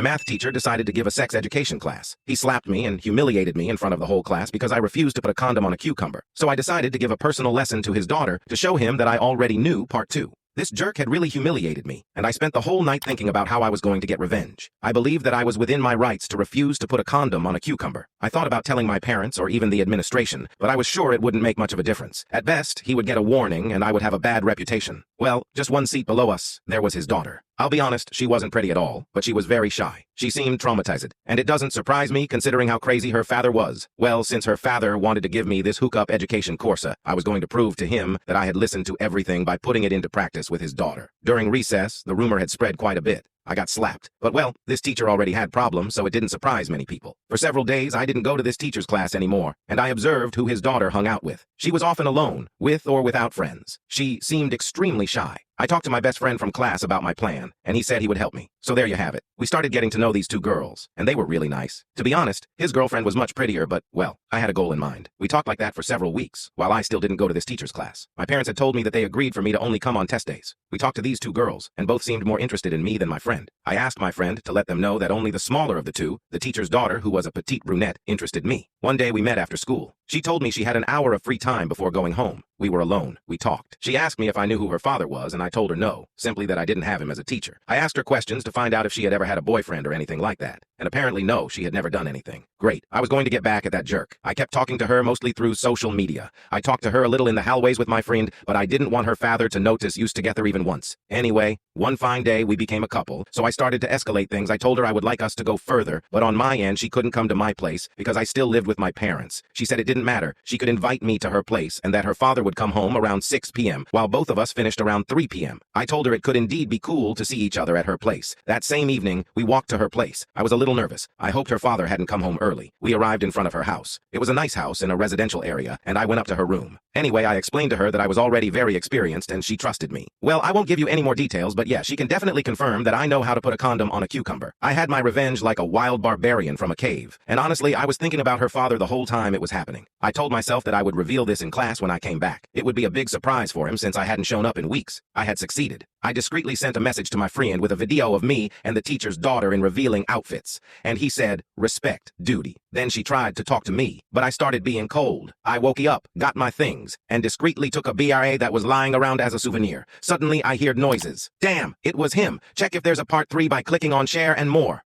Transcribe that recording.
My math teacher decided to give a sex education class. He slapped me and humiliated me in front of the whole class because I refused to put a condom on a cucumber. So I decided to give a personal lesson to his daughter to show him that I already knew part 2. This jerk had really humiliated me, and I spent the whole night thinking about how I was going to get revenge. I believed that I was within my rights to refuse to put a condom on a cucumber. I thought about telling my parents or even the administration, but I was sure it wouldn't make much of a difference. At best, he would get a warning and I would have a bad reputation. Well, just one seat below us, there was his daughter. I'll be honest, she wasn't pretty at all, but she was very shy. She seemed traumatized, and it doesn't surprise me considering how crazy her father was. Well, since her father wanted to give me this hookup education course, I was going to prove to him that I had listened to everything by putting it into practice with his daughter. During recess, the rumor had spread quite a bit. I got slapped. But well, this teacher already had problems, so it didn't surprise many people. For several days, I didn't go to this teacher's class anymore, and I observed who his daughter hung out with. She was often alone, with or without friends. She seemed extremely shy. I talked to my best friend from class about my plan, and he said he would help me. So there you have it. We started getting to know these 2 girls, and they were really nice. To be honest, his girlfriend was much prettier, but, well, I had a goal in mind. We talked like that for several weeks, while I still didn't go to this teacher's class. My parents had told me that they agreed for me to only come on test days. We talked to these 2 girls, and both seemed more interested in me than my friend. I asked my friend to let them know that only the smaller of the 2, the teacher's daughter, who was a petite brunette, interested me. One day we met after school. She told me she had an hour of free time before going home. We were alone. We talked. She asked me if I knew who her father was, and I told her no, simply that I didn't have him as a teacher. I asked her questions to find out if she had ever had a boyfriend or anything like that, and apparently no, she had never done anything. Great. I was going to get back at that jerk. I kept talking to her mostly through social media. I talked to her a little in the hallways with my friend, but I didn't want her father to notice us together even once. Anyway, one fine day we became a couple, so I started to escalate things. I told her I would like us to go further, but on my end she couldn't come to my place because I still lived with my parents. She said it didn't matter. She could invite me to her place and that her father would come home around 6 p.m. while both of us finished around 3 p.m. I told her it could indeed be cool to see each other at her place. That same evening, we walked to her place. I was a little nervous. I hoped her father hadn't come home early. We arrived in front of her house. It was a nice house in a residential area, and I went up to her room. Anyway, I explained to her that I was already very experienced and she trusted me. Well, I won't give you any more details, but yeah, she can definitely confirm that I know how to put a condom on a cucumber. I had my revenge like a wild barbarian from a cave, and honestly, I was thinking about her father the whole time it was happening. I told myself that I would reveal this in class when I came back. It would be a big surprise for him since I hadn't shown up in weeks. I had succeeded. I discreetly sent a message to my friend with a video of me and the teacher's daughter in revealing outfits, and he said, "Respect, duty." Then she tried to talk to me, but I started being cold. I woke up, got my things, and discreetly took a BRA that was lying around as a souvenir. Suddenly, I heard noises. Damn, it was him. Check if there's a part 3 by clicking on share and more.